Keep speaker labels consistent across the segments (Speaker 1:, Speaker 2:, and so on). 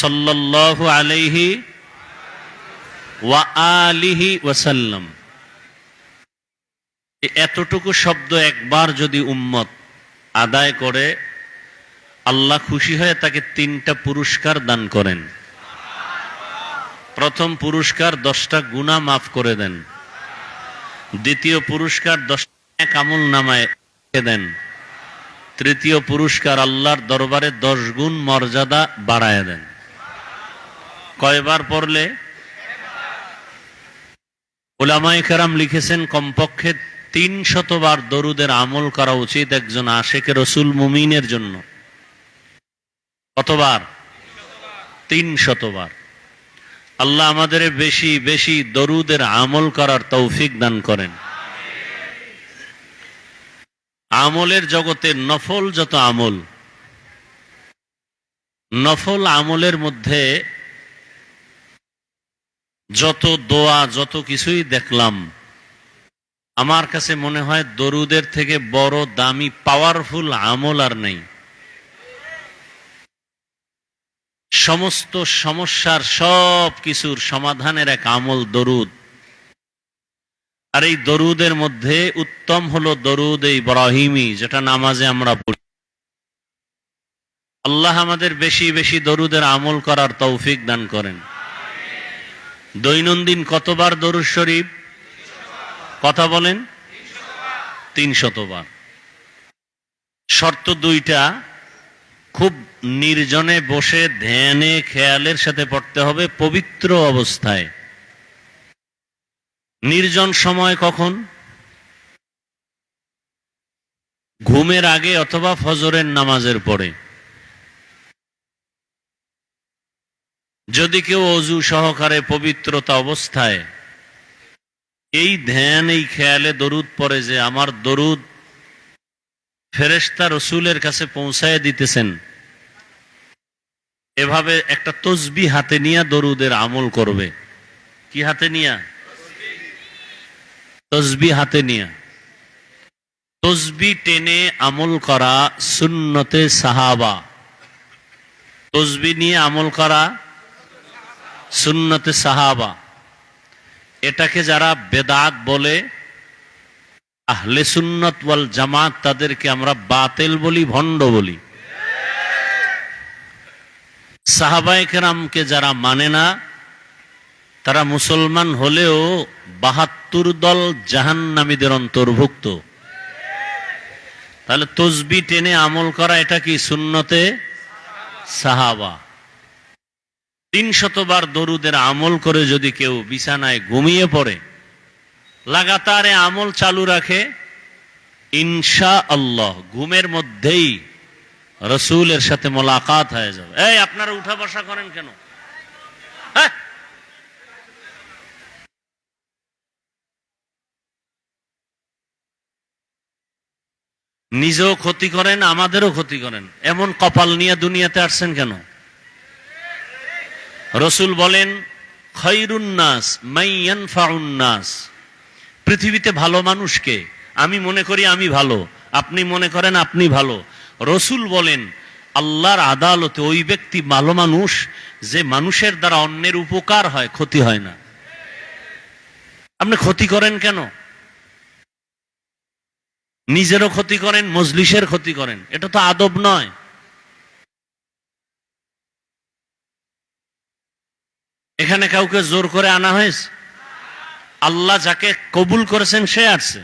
Speaker 1: সাল্লাল্লাহু আলাইহি ওয়া আলিহি ওয়াসাল্লাম। এতটুকু শব্দ একবার যদি উম্মত আদায় করে, আল্লাহ খুশি হয়ে তাকে 3টা পুরস্কার দান করেন। প্রথম পুরস্কার 10টা গুনাহ মাফ করে দেন। দ্বিতীয় পুরস্কার 10টা আমল নামায় দেন। তৃতীয় পুরস্কার আল্লাহর দরবারে 10 গুণ মর্যাদা বাড়ায় দেন। কয়বার পড়লে? উলামায়ে কেরাম লিখেছেন কমপক্ষে 300 বার দরুদের আমল করা উচিত একজন আশিকে রসুল মুমিনের জন্য। কতবার? 300 বার। আল্লাহ আমাদের বেশি বেশি দরুদের আমল করার তৌফিক দান করেন। আমলের জগতে নফল যত আমল, নফল আমলের মধ্যে যত দোয়া যত কিছুই দেখলাম, আমার কাছে মনে হয় দরুদের থেকে বড় দামি পাওয়ারফুল আমল আর নেই। সমস্ত সমস্যার সব কিছুর সমাধানের এক আমল দরুদ। আর এই দরুদের মধ্যে উত্তম হলো দরুদ ইব্রাহিমী, যেটা নামাজে আমরা পড়ি। আল্লাহ আমাদের বেশি বেশি দরুদের আমল করার তৌফিক দান করেন। দৈনন্দিন কতবার দরুদ শরীফ? কথা বলেন। 300 বার। শর্ত 2টা, খুব নির্জনে বসে ধ্যানে খেয়ালের সাথে পড়তে হবে, পবিত্র অবস্থায়। নির্জন সময় কখন? ঘুমের আগে অথবা ফজরের নামাজের পরে। যদি কেউ অজু সহকারে পবিত্রতা অবস্থায় এই ধ্যান এই খেয়ালে দরুদ পড়ে যে আমার দরুদ ফেরেশতা রসুলের কাছে পৌঁছায় দিতেছেন, এভাবে একটা তসবিহ হাতে নিয়ে দরুদের আমল করবে। কি হাতে নিয়া? তসবিহ হাতে নিয়া। তসবিহ টেনে আমল করা সুন্নতে সাহাবা। তসবিহ নিয়ে আমল করা সুন্নতে সাহাবা। এটাকে যারা বেদাত বলে, আহলে সুন্নত ওয়াল জামাত, তাদেরকে আমরা বাতিল বলি, ভণ্ড বলি। সাহাবায়ে কেরামকে যারা মানে না, তারা মুসলমান হলেও 72 দল জাহান্নামীদের অন্তর্ভুক্ত। তাহলে তসবিহ টেনে আমল করা এটা কি? সুন্নতে সাহাবা। 300 বার দরুদের আমল করে যদি কেউ বিছানায় ঘুমিয়ে পড়ে, লাগাতার আমল চালু রাখে, ইনশাআল্লাহ ঘুমের মধ্যেই রসুলের সাথে মোলাকাত হয়ে যাবে। এই আপনারা উঠা বসা করেন কেন? হ্যাঁ, নিজেও ক্ষতি করেন, আমাদেরও ক্ষতি করেন। এমন কপাল নিয়ে দুনিয়াতে আসছেন কেন? রসুল বলেন খায়রুন নাস মান ইয়ানফাউন নাস। পৃথিবীতে ভালো মানুষকে, আমি মনে করি আমি ভালো, আপনি মনে করেন আপনি ভালো। রসুল বলেন আল্লাহর আদালতে ওই ব্যক্তি ভালো মানুষ যে মানুষের দ্বারা অন্যের উপকার হয়, ক্ষতি হয় না। আপনি ক্ষতি করেন কেন? নিজেরও ক্ষতি করেন, মজলিসের ক্ষতি করেন। এটা তো আদব নয়। এখানে কাউকে জোর করে আনা হয়েছে? আল্লাহ যাকে কবুল করেছেন সে আসছে।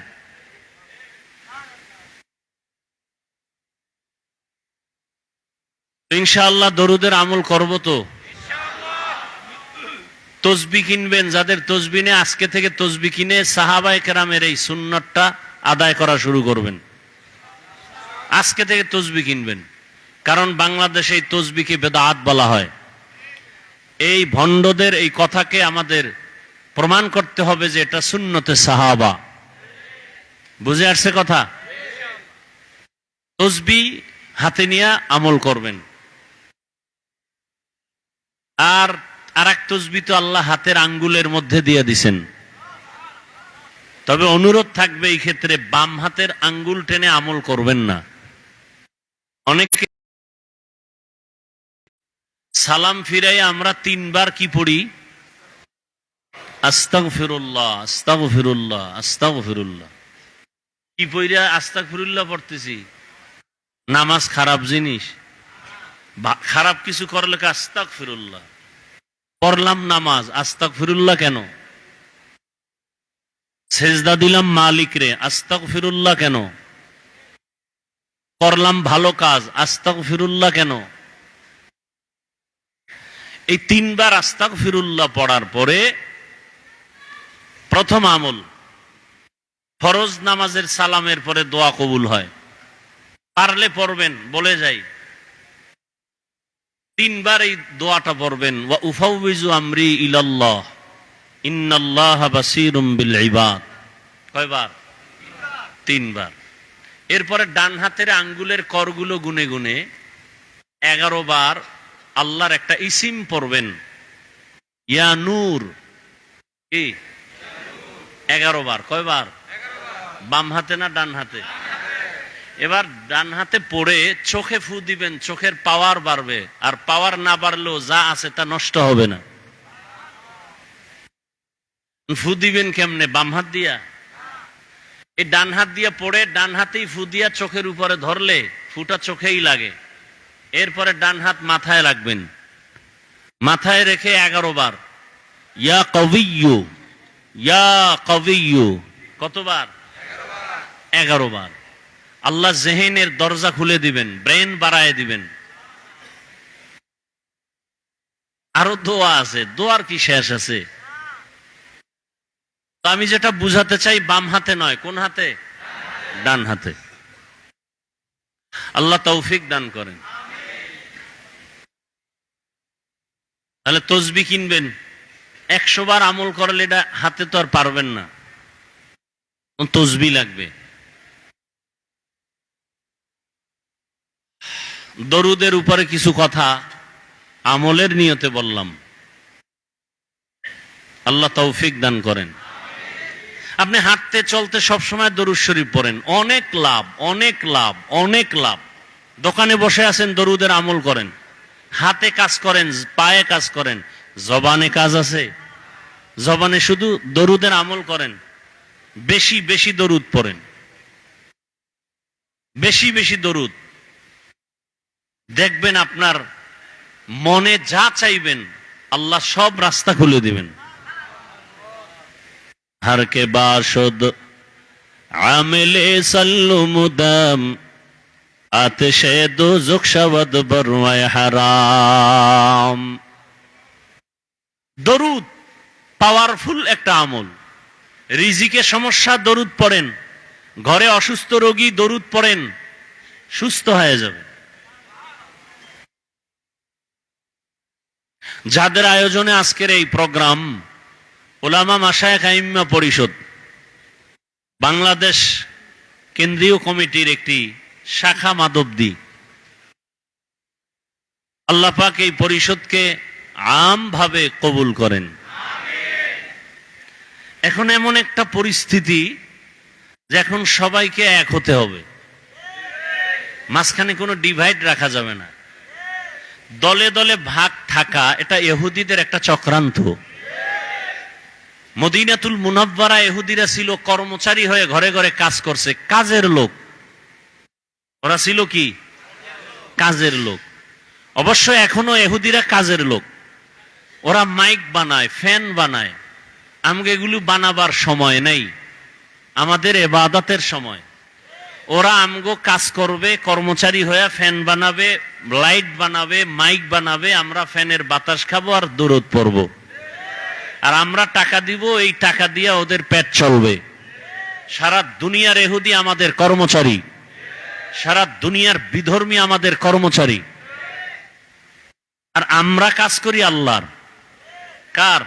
Speaker 1: ইনশাআল্লাহ দরুদের আমল করব। তো তসবি কিনবেন, যাদের তসবি নেই আজকে থেকে তসবি কিনে সাহাবায়ে কেরামের এই সুন্নতটা আদায় করা শুরু করবেন। আজকে থেকে তসবি কিনবেন, কারণ বাংলাদেশে এই তসবিকে বেদাত বলা হয়। এই ভণ্ডদের এই কথাকে আমাদের প্রমাণ করতে হবে যে এটা সুন্নতে সাহাবা। বুঝে আসছে কথা? তসবি হাতে নিয়ে আমল করবেন। আর আরেক তসবি তো আল্লাহ হাতের আঙ্গুলের মধ্যে দিয়ে দিছেন। তবে অনুরোধ থাকবে এই ক্ষেত্রে বাম হাতের আঙ্গুল টেনে আমল করবেন না। অনেকে সালাম ফিরাই আমরা 3 বার কি পড়ি? আস্তাগফিরুল্লাহ, আস্তাগফিরুল্লাহ, আস্তাগফিরুল্লাহ। কি পইরা আস্তাগফিরুল্লাহ পড়তেছি? নামাজ খারাপ জিনিস? খারাপ কিছু করলে আস্তাগফিরুল্লাহ পড়লাম, নামাজ আস্তাগফিরুল্লাহ কেন? সেজদা দিলাম মালিক রে, আস্তাগফিরুল্লাহ কেন? করলাম ভালো কাজ, আস্তাগফিরুল্লাহ কেন? এই 3 বার আস্তাগফিরুল্লাহ পড়ার পরে প্রথম আমল, ফরজ নামাজের সালামের পরে দোয়া কবুল হয়। পারলে পড়বেন, বলে যাই 3 বার এই দোয়াটা পড়বেন, ওয়া উফাউযু আমরি ইলাল্লাহ ইন্নাল্লাহা বাসীরুম বিল ইবাদ। কয়বার? 3 বার। এরপরে ডান হাতের আঙ্গুলের করগুলো গুনে গুনে 11 বার আল্লাহর একটা ইসিম পড়বেন, ইয়া নূর। কি? 11 বার। কয়বার? বাম হাতে না ডান হাতে? এবার ডান হাতে পড়ে চোখে ফু দিবেন, চোখের পাওয়ার বাড়বে। আর পাওয়ার না বাড়লেও যা আছে তা নষ্ট হবে না। ফু দিবেন কেমনে? বাম হাত দিয়া? এই ডান হাত দিয়া পড়ে ডান হাতেই ফু দিয়া চোখের উপরে ধরলে ফুটা চোখেই লাগে। এরপরে ডান হাত মাথায় রাখবেন, মাথায় রেখে 11 বার ইয়া কবিয়্যু, ইয়া কবিয়্যু। কতবার? 11 বার। আল্লাহ জেহেনের দরজা খুলে দিবেন, ব্রেন বাড়ায় দিবেন। আরো দোয়া আছে, দোয়ার কি শেষ আছে? তো আমি যেটা বুঝাতে চাই, বাম হাতে নয়, কোন হাতে? ডান হাতে। আল্লাহ তৌফিক দান করেন। তাহলে তসবি কিনবেন, 100 বার আমল করলে এটা হাতে তো আর পারবেন না, তসবি লাগবে। দরুদের উপরে কিছু কথা আমলের নিয়তে বললাম, আল্লাহ তৌফিক দান করেন। আপনি হাঁটতে চলতে সবসময় দরুদ শরীফ পড়েন, অনেক লাভ, অনেক লাভ, অনেক লাভ। দোকানে বসে আছেন, দরুদের আমল করেন। হাতে কাজ করেন, পায়ে কাজ করেন, জবানে কাজ আছে, জবানে শুধু দরুদের আমল করেন। বেশি বেশি দরুদ পড়েন, বেশি বেশি দরুদ। দেখবেন আপনার মনে যা চাইবেন আল্লাহ সব রাস্তা খুলে দিবেন। हर के बाशुद आमिले सल्लु मुदाम आतिशे दोज़ख शवद बरवाए হারাম। দরুদ পাওয়ারফুল একটা আমল। রিজিকে সমস্যা, দরুদ পড়েন। ঘরে অসুস্থ রোগী, দরুদ পড়েন, সুস্থ হয়ে যাবে। যাদের আয়োজনে আজকের এই প্রোগ্রাম, উলামা মাশায়েখ আইম্মা পরিষদ বাংলাদেশ কেন্দ্রীয় কমিটির একটি শাখা মাধবদী, আল্লাহ পাক এই পরিষদকে আমভাবে কবুল করেন। এখন এমন একটা পরিস্থিতি যে এখন সবাইকে এক হতে হবে, মাঝখানে কোনো ডিভাইড রাখা যাবে না। দলে দলে ভাগ থাকা এটা ইহুদিদের একটা চক্রান্ত। মদিনাতুল মুনাব্বারা ইহুদিরা ছিল কর্মচারী হয়ে ঘরে ঘরে কাজ করছে, কাজের লোক। ওরা ছিল কি? কাজের লোক। অবশ্য এখনো ইহুদিরা কাজের লোক। ওরা মাইক বানায়, ফ্যান বানায়। আমাকে এগুলো বানাবার সময় নেই, আমাদের ইবাদতের সময়। ওরা আমগো কাজ করবে, কর্মচারী হয়ে ফ্যান বানাবে, লাইট বানাবে, মাইক বানাবে। আমরা ফ্যানের বাতাস খাবো আর দরুদ পড়বো, আর আমরা টাকা দিব, এই টাকা দিয়ে ওদের পেট চলবে। সারা দুনিয়ার ইহুদি আমাদের কর্মচারী, সারা দুনিয়ার বিধর্মী আমাদের কর্মচারী। আর আমরা কাজ করি আল্লাহর। কার?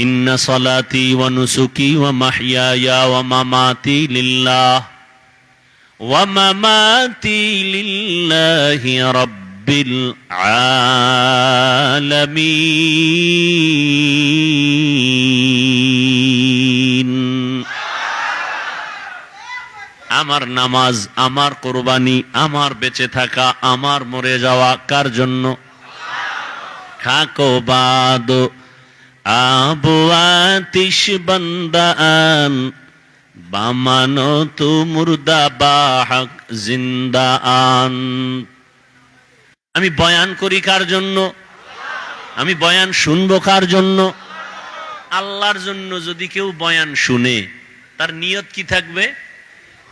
Speaker 1: ইন্না সালাতি ওয়া নুসুকি ওয়া মাহইয়ায়া ওয়া মামাতি লিল্লাহ ওয়া মামাতি লিল্লাহি রাব্বিল আলামিন। আমার নামাজ, আমার কোরবানি, আমার বেঁচে থাকা, আমার মরে যাওয়া কার জন্য? খাকো বাদ আবু আতিশ বান্দান বামানো তু মুর্দা বাহক জিন্দা আন। আমি বয়ান করি কার জন্য? আমি বয়ান শুনবো কার জন্য? আল্লাহর জন্য। যদি কেউ বয়ান শুনে তার নিয়ত কি থাকবে?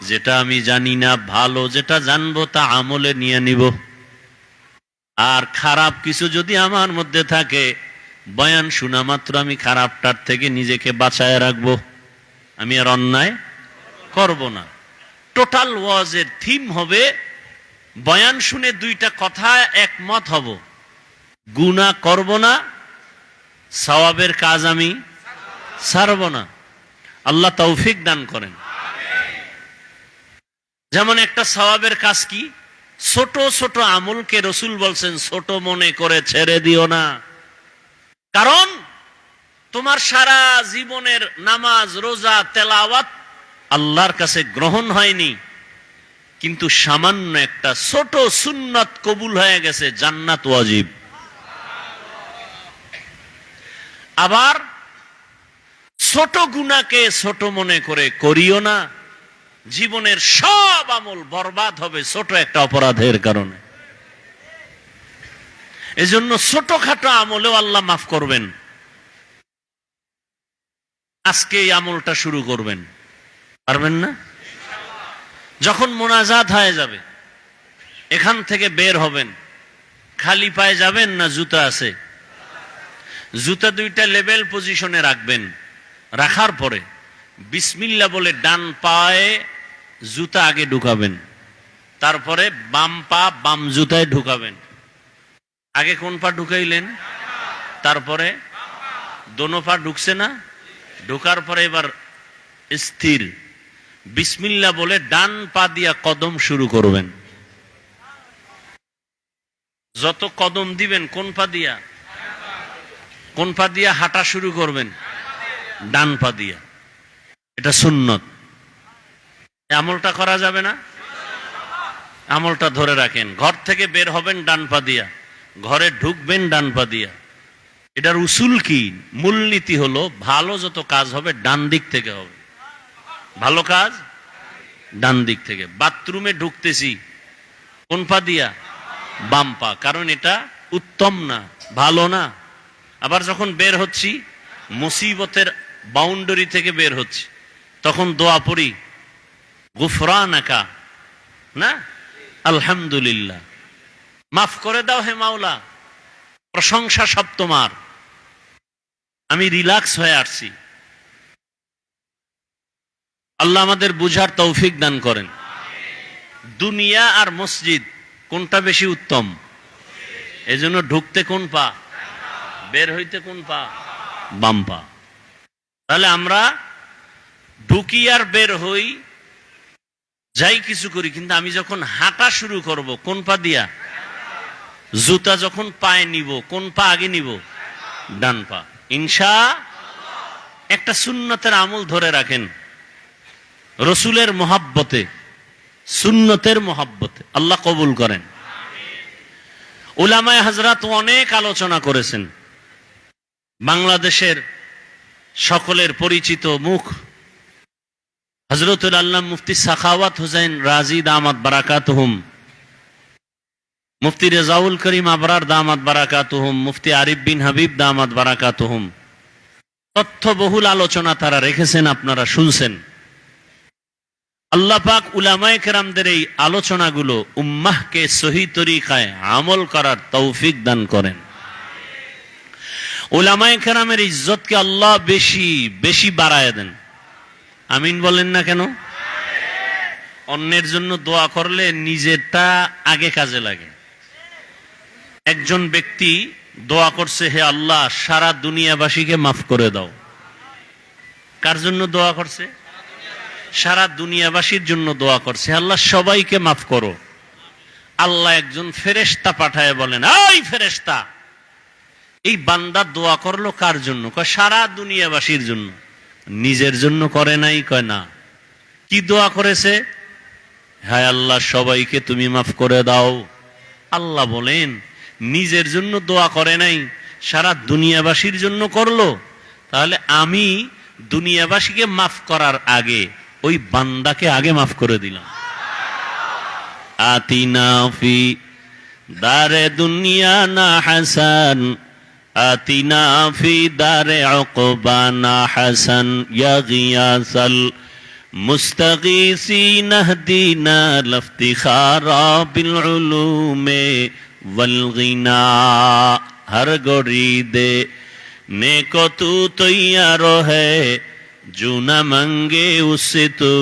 Speaker 1: যেটা আমি জানি না ভালো, যেটা জানবো তা আমলে নিয়ে নিব। আর খারাপ কিছু যদি আমার মধ্যে থাকে, বয়ান শোনা মাত্র আমি খারাপটার থেকে নিজেকে বাঁচায় রাখবো। আমি আর অন্যায় করব না। টোটাল ওয়াজের থিম হবে, বয়ান শুনে দুইটা কথা একমত হব, গুনাহ করব না, সওয়াবের কাজ আমি ছাড়ব না। আল্লাহ তৌফিক দান করেন। যেমন একটা সওয়াবের কাজ কি? ছোট ছোট আমলকে রসুল বলছেন ছোট মনে করে ছেড়ে দিও না। কারণ তোমার সারা জীবনের নামাজ, রোজা, তেলাওয়াত আল্লাহর কাছে গ্রহণ হয়নি, কিন্তু সামান্য একটা ছোট সুন্নত কবুল হয়ে গেছে, জান্নাত ওয়াজিব। আবার ছোট গুনাহকে ছোট মনে করে করিও না। জীবনের সব আমল বরবাদ হবে ছোট একটা অপরাধের কারণে। এজন্য ছোটখাটো আমলেও আল্লাহ মাফ করবেন। আজকে এই আমলটা শুরু করবেন, পারবেন না? যখন মোনাজাত হয়ে যাবে, এখান থেকে বের হবেন, খালি পায়ে যাবেন না জুতা আছে? জুতা দুইটা লেভেল পজিশনে রাখবেন। রাখার পরে বিসমিল্লাহ বলে ডান পায়ে জুতা আগে ঢুকাবেন, তারপরে বাম পা বাম জুতায় ঢুকাবেন। আগে কোন পা ঢুকাইলেন? তারপরে দোনো পা ঢুকছে না? ঢুকার পরে এবার স্থির বিসমিল্লাহ বলে ডান পা দিয়া কদম শুরু করবেন। যত কদম দিবেন কোন পা দিয়া? কোন পা দিয়া হাঁটা শুরু করবেন? ডান পা দিয়া। এটা সুন্নত। আমলটা করা যাবে না? আমলটা ধরে রাখেন। ঘর থেকে বের হবেন ডান পা দিয়া, ঘরে ঢুকবেন ডান পা দিয়া। এটার উসুল কি? মূলনীতি হলো ভালো যত কাজ হবে ডান দিক থেকে হবে। ভালো কাজ ডান দিক থেকে। বাথরুমে ঢুকতেছি কোন পা দিয়া? বাম পা। কারণ এটা উত্তম না, ভালো না। আবার যখন বের হচ্ছি, মুসিবতের বাউন্ডারি থেকে বের হচ্ছি, তখন দোয়া পড়ি গুফরানাকা, না আলহামদুলিল্লাহ, মাফ করে দাও হে মাওলা, প্রশংসা সব তোমার, আমি রিল্যাক্স হয়ে আসছি। আল্লাহ আমাদের বুঝার তৌফিক দান করেন। দুনিয়া আর মসজিদ কোনটা বেশি উত্তম? এজন্য ঢুকতে কোন পা, বের হইতে কোন পা? বাম পা। তাহলে আমরা ঢুকি আর বের হই, যাই কিছু করি, কিন্তু আমি যখন হাঁটা শুরু করব কোন পা দিয়া? জুতা যখন পায়ে নিব কোন পা আগে নিব? ডান পা। একটা সুন্নতের আমল ধরে রাখেন, রসুলের মোহাব্বতে, সুন্নতের মোহাব্বতে আল্লাহ কবুল করেন। উলামায়ে হযরত অনেক আলোচনা করেছেন। বাংলাদেশের সকলের পরিচিত মুখ হযরতুল আল্লাহ মুফতি সাখাওয়াত হুসাইন রাজি দামাত বারাকাতুহুম, মুফতি রেজাউল করিম আবরার দামাত বারাকাতুহুম, মুফতি আরিফ বিন হাবিব দামাত বারাকাতুহুম তথ্যবহুল আলোচনা তারা রেখেছেন, আপনারা শুনছেন। আল্লাহ পাক উলামায়ে কেরামদের এই আলোচনাগুলো উম্মাহকে সহি তরিকায় আমল করার তৌফিক দান করেন। উলামায়ে কেরামের ইজ্জতকে আল্লাহ বেশি বেশি বাড়ায় দেন। আমিন বলেন না কেন? অন্যের জন্য দোয়া করলে নিজেরটা আগে কাজে লাগে। একজন ব্যক্তি দোয়া করছে, হে আল্লাহ সারা দুনিয়াবাসীকে মাফ করে দাও। কার জন্য দোয়া করছে? সারা দুনিয়াবাসীর জন্য দোয়া করছে, আল্লাহ সবাইকে মাফ করো। আল্লাহ একজন ফেরেশতা পাঠায় বলেন, এই ফেরেশতা, এই বান্দা দোয়া করলো কার জন্য? কয় সারা দুনিয়াবাসীর জন্য। নিজের জন্য করে নাই? কয় না। কি দোয়া করেছে? হায় আল্লাহ সবাইকে তুমি মাফ করে দাও। আল্লাহ বলেন, নিজের জন্য দোয়া করে নাই, সারা দুনিয়াবাসীর জন্য করলো। তাহলে আমি দুনিয়াবাসীকে মাফ করার আগে ওই বান্দাকে আগে মাফ করে দিলাম। আতিনা ফি দারে দুনিয়া না হাসান, আতিনা ফি দারে উকবানা হাসান, ইয়া গিয়াসাল মুস্তাগীসিন ইহদিনা লিফতিখারা বিল উলুমে ওয়াল গিনা। হর গড়ি দে নেকো তু তৈয়ার है, जो न मंगे उससे तो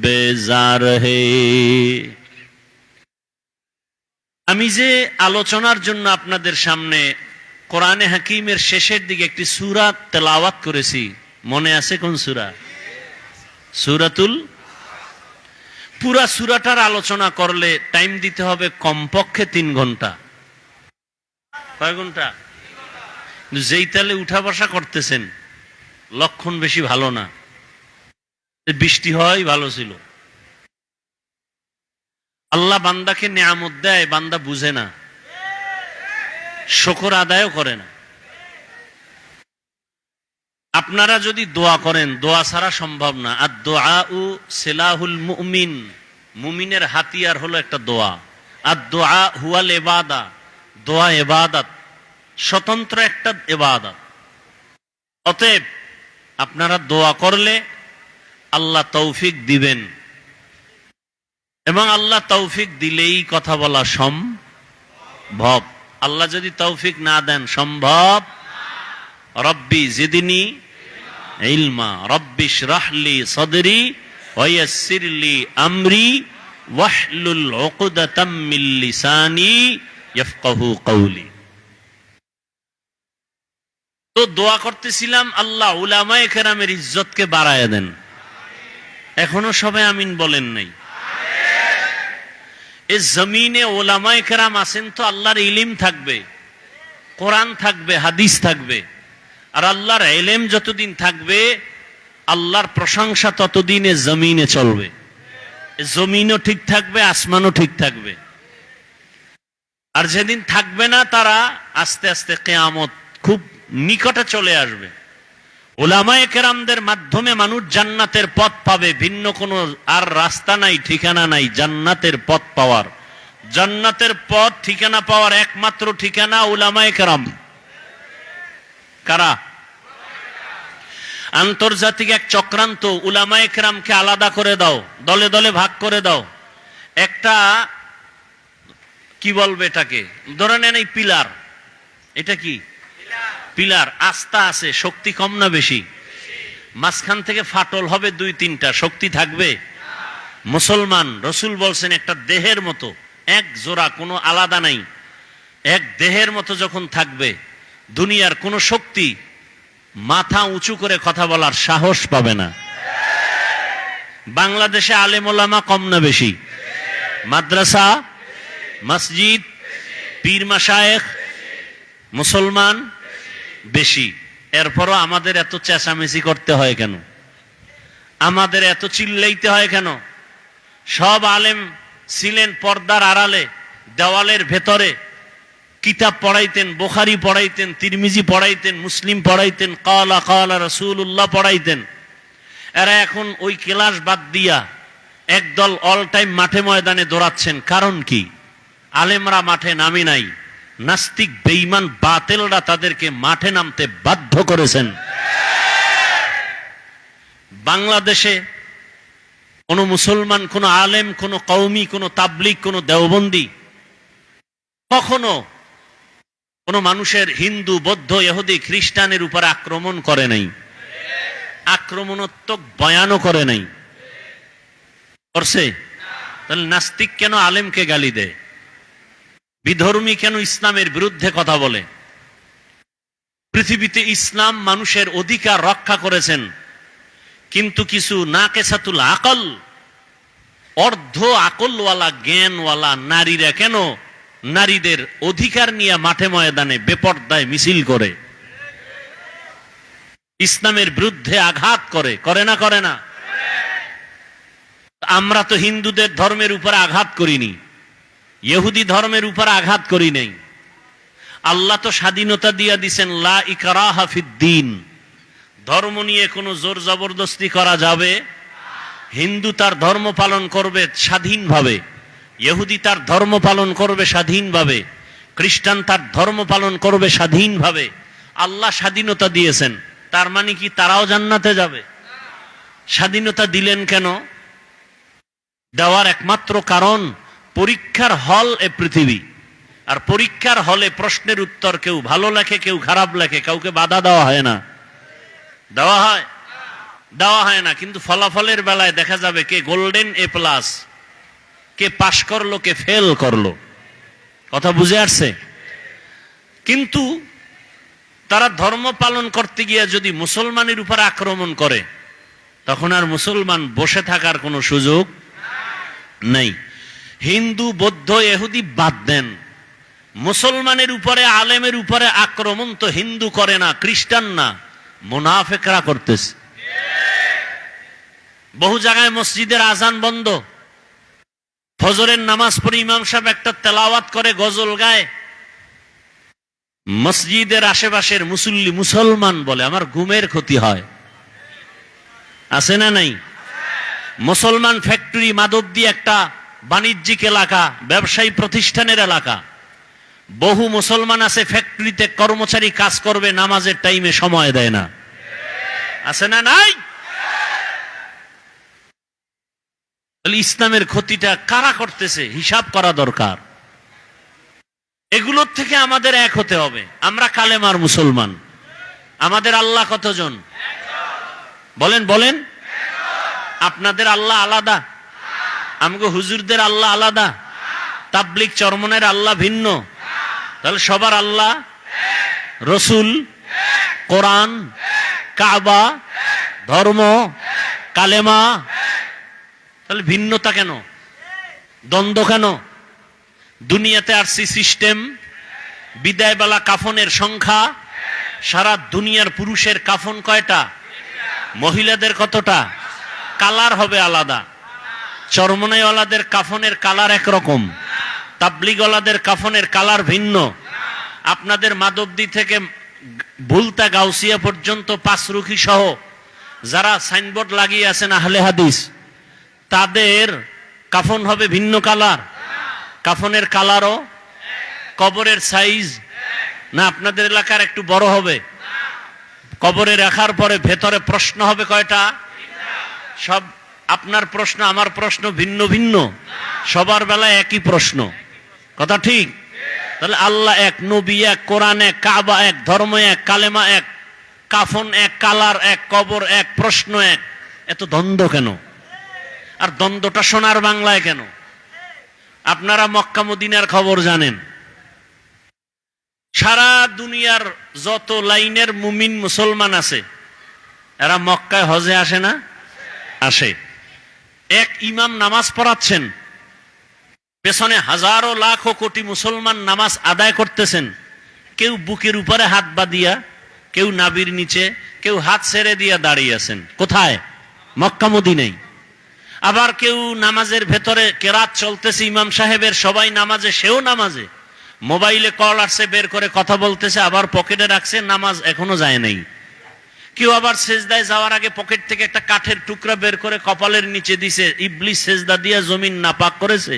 Speaker 1: बेजार है। আমি যে আলোচনার জন্য আপনাদের সামনে কোরআনে হাকিমের শেষের দিকে একটি সূরা তেলাওয়াত করেছি, মনে আছে কোন সূরা? সূরাতুল। পুরা সূরাটার আলোচনা করলে টাইম দিতে হবে কমপক্ষে 3 ঘন্টা। কয় ঘন্টা? যেই তালে উঠা বসা করতেছেন লক্ষণ বেশি ভালো না। বৃষ্টি হয় ভালো ছিল। আল্লাহ বান্দাকে নিয়ামত দেয়, বান্দা বুঝে না, শুকর আদায়ও করে না। আপনারা যদি দোয়া করেন, দোয়া ছাড়া সম্ভব না। আর দুআউ সিলাহুল মুমিন, মুমিনের হাতিয়ার হলো একটা দোয়া। আর দোয়া হুয়াল ইবাদা, দোয়া ইবাদত, স্বতন্ত্র একটা ইবাদত। অতএব আপনারা দোয়া করলে আল্লাহ তৌফিক দিবেন, এবং আল্লাহ তৌফিক দিলেই কথা বলা সম্ভব। আল্লাহ যদি তৌফিক না দেন সম্ভব। রব্বি জিদনি ইলমা, রব্বি ইশরাহলি সদরি ওয়া ইয়াসসিরলি আমরি ওয়াহলুল উকদাতাম মিন লিসানি ইয়াফকাহু কওলি। তো দোয়া করতেছিলাম আল্লাহ উলামায়ে কেরামের ইজ্জতকে বাড়ায় দেন। এখনো সবাই আমিন বলেন নাই। এই জমিনে উলামায়ে কেরাম আছেন তো আল্লাহর ইলম থাকবে, কোরআন থাকবে, হাদিস থাকবে। আর আল্লাহর ইলম যতদিন থাকবে আল্লাহর প্রশংসা ততদিন এ জমিনে চলবে। জমিনও ঠিক থাকবে, আসমানও ঠিক থাকবে। আর যেদিন থাকবে না, তারা আস্তে আস্তে কিয়ামত খুব নিকটে চলে আসবে। উলামায়ে কেরামদের মাধ্যমে মানুষ জান্নাতের পথ পাবে, ভিন্ন কোনো আর রাস্তা নাই, ঠিকানা নাই জান্নাতের পথ পাওয়ার। জান্নাতের পথ ঠিকানা পাওয়ার একমাত্র ঠিকানা উলামায়ে কেরাম। কারা? আন্তর্জাতিক এক চক্রান্ত, উলামায়ে কেরামকে আলাদা করে দাও, দলে দলে ভাগ করে দাও। একটা কি বলবে এটাকে, ধরে নেন এই পিলার, এটা কি পিলার, আস্থা আছে, শক্তি কম না বেশি? মাঝখান থেকে ফাটল হবে 2-3টা, শক্তি থাকবে? মুসলমান রসুল বলছেন একটা দেহের মতো, এক জোড়া, কোনো আলাদা নাই, এক দেহের মতো যখন থাকবে, দুনিয়ার কোন শক্তি মাথা উঁচু করে কথা বলার সাহস পাবে না। বাংলাদেশে আলেম ওলামা কম না বেশি? মাদ্রাসা, মসজিদ, পীর মাশায়েখ, মুসলমান বেশি। এরপরও আমাদের এত চেঁচামেচি করতে হয় কেন? আমাদের এত চিল্লাইতে হয় কেন? সব আলেম ছিলেন পর্দার আড়ালে, দেওয়ালের ভেতরে কিতাব পড়াইতেন, বুখারী পড়াইতেন, তিরমিজি পড়াইতেন, মুসলিম পড়াইতেন, কালা কালা রাসূলুল্লাহ পড়াইতেন। এরা এখন ওই ক্লাস বাদ দিয়া একদল অল টাইম মাঠে ময়দানে দৌড়াচ্ছেন। কারণ কি? আলেমরা মাঠে নামে নাই, নাস্তিক বেঈমান বাতিলরা তাদেরকে মাঠে নামতে বাধ্য করেছেন। বাংলাদেশে কোন মুসলমান, কোন আলেম, কোন কওমি, কোন তাবলিগ, কোন দেওবন্দি কখনো কোন মানুষের হিন্দু, বৌদ্ধ, ইহুদি, খ্রিস্টানের উপর আক্রমণ করে নাই, আক্রমণাত্মক বয়ানও করে নাই। করছে? তাহলে নাস্তিক কেন আলেমকে গালি দেয়? বিধর্মী কেন ইসলামের বিরুদ্ধে কথা বলে? পৃথিবীতে ইসলাম মানুষের অধিকার রক্ষা করেছেন, কিন্তু কিছু নাকেসাতুল আকল, অর্ধ আকলওয়ালা, জ্ঞানওয়ালা নারীরা কেন নারীদের অধিকার নিয়ে মাঠে ময়দানে বেপরদায় মিছিল করে, ইসলামের বিরুদ্ধে আঘাত করে? করে না? করে না? আমরা তো হিন্দুদের ধর্মের উপর আঘাত করিনি, ইহুদি ধর্মের উপর আঘাত করি নাই, আল্লাহ তো স্বাধীনতা দিয়া দিছেন, লা ইকরাহা ফিদ্দিন, ধর্ম নিয়ে কোনো জোর জবরদস্তি করা যাবে। হিন্দু তার ধর্ম পালন করবে স্বাধীনভাবে, ইহুদি তার ধর্ম পালন করবে স্বাধীনভাবে, খ্রিস্টান তার ধর্ম পালন করবে স্বাধীনভাবে। আল্লাহ স্বাধীনতা দিয়েছেন, তার মানে কি তারাও জান্নাতে যাবে? স্বাধীনতা দিলেন কেন? দেওয়ার একমাত্র কারণ, পরীক্ষার হল এ পৃথিবী, আর পরীক্ষার হলে প্রশ্নের উত্তর কেউ ভালো লেখে, কেউ খারাপ লেখে, কাউকে বাধা দেওয়া হয় না। দেওয়া হয়? দেওয়া হয় না। কিন্তু ফলাফলের বেলায় দেখা যাবে কে গোল্ডেন এ প্লাস, কে পাশ করলো, কে ফেল করলো। কথা বুঝে আসছে? কিন্তু তারা ধর্ম পালন করতে গিয়ে যদি মুসলমানের উপর আক্রমণ করে, তখন আর মুসলমান বসে থাকার কোনো সুযোগ নেই। হিন্দু, বৌদ্ধ, ইহুদি বাদ দেন, মুসলমানের উপরে, আলেমের উপরে আক্রমণ তো হিন্দু করে না, খ্রিস্টান না, মুনাফিকরা করতেছে। বহু জায়গায় মসজিদের আজান বন্ধ, ফজরের নামাজ পড়ে ইমাম সাহেব একটা তেলাওয়াত করে, গজল গায়, মসজিদের আশেপাশের মুসল্লি মুসলমান বলে আমার ঘুমের ক্ষতি হয়। আছে না নাই? মুসলমান ফ্যাক্টরি, মাধবদী একটা বাণিজ্যিক এলাকা, ব্যবসায়ী প্রতিষ্ঠানের এলাকা, বহু মুসলমান আছে ফ্যাক্টরিতে কর্মচারী কাজ করবে, নামাজের টাইমে সময় দেয় না। আছে না নাই? ইসলামের ক্ষতিটা কারা করতেছে হিসাব করা দরকার। এগুলোর থেকে আমাদের এক হতে হবে। আমরা কালেমার মুসলমান। আমাদের আল্লাহ কতজন? বলেন বলেন। আপনাদের আল্লাহ আলাদা, আমগো হুজুরদের আল্লাহ আলাদা, তাবলিগ চরমনের আল্লাহ ভিন্ন। তাহলে সবার আল্লাহ, রসুল, কোরআন, কাবা, ধর্ম, কালেমা, তাহলে ভিন্নতা কেন? দ্বন্দ্ব কেন? দুনিয়াতে আসছি সিস্টেম, বিদায়বেলা কাফনের সংখ্যা, সারা দুনিয়ার পুরুষের কাফন কয়টা, মহিলাদের কতটা, কালার হবে আলাদা। চরমনাইওয়ালাদের কাফনের কালার একরকম, তাবলিগওয়ালাদের কাফনের কালার ভিন্ন। আপনাদের মাধবদী থেকে ভুলতা গাউসিয়া পর্যন্ত পাঁচরুখি সহ যারা সাইনবোর্ড লাগিয়ে আছেন আহলে হাদিস, তাদের কাফন হবে ভিন্ন কালার। কাফনের কালারও, কবরের সাইজ না আপনাদের এলাকার একটু বড় হবে? কবরে রাখার পরে ভেতরে প্রশ্ন হবে কয়টা? সব আপনার প্রশ্ন আমার প্রশ্ন ভিন্ন ভিন্ন, সবার বেলায় একই প্রশ্ন। কথা ঠিক? তাহলে আল্লাহ এক, নবী এক, কোরআন এক, কাবা এক, ধর্ম এক, কালেমা এক, কাফন এক, কালার এক, কবর এক, প্রশ্ন এক। এত দ্বন্দ্ব কেন? আর দ্বন্দ্বটা সোনার বাংলায় কেন? আপনারা মক্কা মদিনার খবর জানেন। সারা দুনিয়ার যত লাইনের মুমিন মুসলমান আছে, এরা মক্কায় হজে আসে না? আসে। এক ইমাম নামাজ পড়াচ্ছেন, পেছনে হাজারো লাখো কোটি মুসলমান নামাজ আদায় করতেছেন। কেউ বুকের উপরে হাত বাঁধিয়া, কেউ নাভির নিচে, কেউ হাত ছেড়ে দিয়া দাঁড়িয়ে আছেন। কোথায়? মক্কা মদিনায়। আবার কেউ নামাজের ভেতরে কেরাত চলতেছে ইমাম সাহেবের, সবাই নামাজে, সেও নামাজে, মোবাইলে কল আসছে, বের করে কথা বলতেছে, আবার পকেটে রাখছে, নামাজ এখনো যায় নাই। কেউ আবার সেজদায় যাওয়ার আগে পকেট থেকে একটা কাঠের টুকরা বের করে কপালের নিচে দিছে, ইবলিস সেজদা দিয়া জমিন নাপাক করেছে,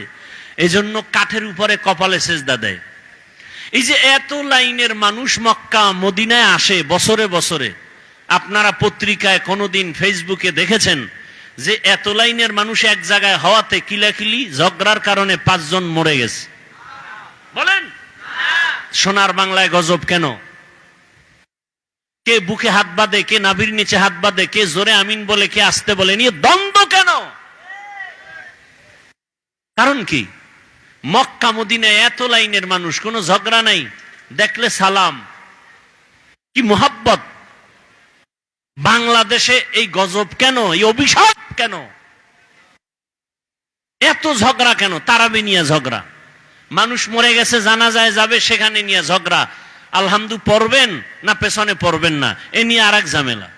Speaker 1: এজন্য কাঠের উপরে কপালে সেজদা দেয়। এই যে এত লাইনের মানুষ মক্কা মদিনায় আসে বছরে বছরে, আপনারা পত্রিকায় কোনোদিন ফেসবুকে দেখেছেন যে এত লাইনের মানুষ এক জায়গায় হওয়াতে কিলাকিলি ঝগড়ার কারণে 5 জন মরে গেছে? বলেন। সোনার বাংলায় গজব কেন? কে বুকে হাত বাঁধে, কে নাভির নিচে হাত বাঁধে, কে জোরে আমিন বলে, কে আসতে বলে, নিয়ে দ্বন্দ্ব কেন? কারণ কি? মক্কা মদিনায় এত লাইনের মানুষ, কোনো ঝগড়া নাই, দেখলে সালাম, কি মোহাব্বত। বাংলাদেশে এই গজব কেন? এই অভিশাপ কেন? এত ঝগড়া কেন? তারাবি নিয়ে ঝগড়া, মানুষ মরে গেছে জানাজায় যাবে, সেখানে নিয়ে ঝগড়া, আলহামদু পড়বেন না পেছনে পড়বেন না, এ নিয়ে আর এক ঝামেলা।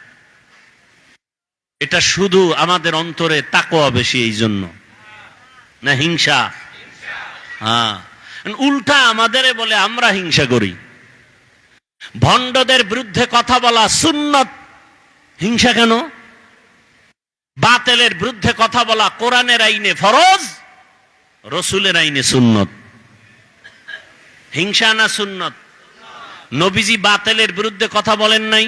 Speaker 1: এটা শুধু আমাদের অন্তরে তাকওয়া বেশি, এই জন্য না হিংসা। হ্যাঁ, উল্টা আমাদের বলে আমরা হিংসা করি। ভণ্ডদের বিরুদ্ধে কথা বলা সুন্নত, হিংসা কেন? বাতিলের বিরুদ্ধে কথা বলা কোরআনের আইনে ফরজ, রসুলের আইনে সুন্নত। হিংসা না সুন্নত? নবীজি বাতিলের বিরুদ্ধে কথা বলেন নাই,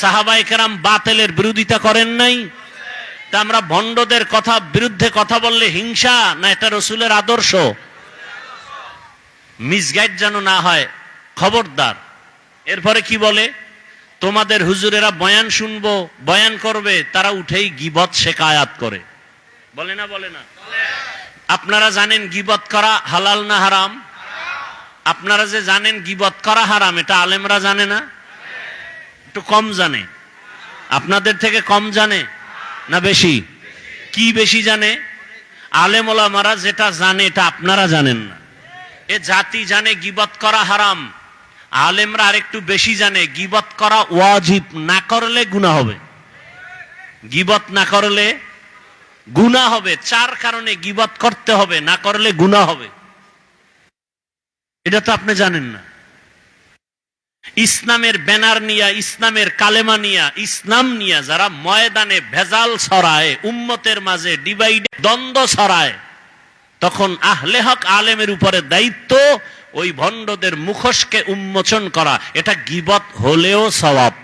Speaker 1: সাহাবায়ে কেরাম বাতিলের বিরোধিতা করেন নাই। তা আমরা ভণ্ডদের কথা বিরুদ্ধে কথা বললে হিংসা না এটা রসুলের আদর্শ? মিসগাইড যেন না হয়, খবরদার। এরপরে কি বলে? তোমাদের হুজুরেরা বয়ান শুনবো, বয়ান করবে, তারা উঠেই গীবত শিকায়াত করে। বলে না? বলে না? আপনারা জানেন গীবত করা হালাল না হারাম? আপনারা যে জানেন গীবত করা হারাম, এটা আলেমরা জানে না? একটু কম জানে। আপনাদের থেকে কম জানে না বেশি? কি বেশি জানে? আলেম ওলামারা যেটা জানে এটা আপনারা জানেন না। এ জাতি জানে গীবত করা হারাম, আলেমরা আরেকটু বেশি জানে গীবত করা ওয়াজিব, না করলে গুনাহ হবে। গীবত না করলে গুনাহ হবে। 4 কারণে গীবত করতে হবে, না করলে গুনাহ হবে। এটা তো আপনি জানেন না। ইসলামের ব্যানার নিয়া, ইসলামের কালেমা নিয়া, ইসলাম নিয়া যারা ময়দানে ভেজাল ছড়ায়, উম্মতের মাঝে ডিভাইড, দ্বন্দ্ব ছড়ায়, তখন আহলে হক আলেমের উপরে দায়িত্ব ওই ভণ্ডদের মুখোশকে উন্মোচন করা। এটা গীবত হলেও সওয়াব।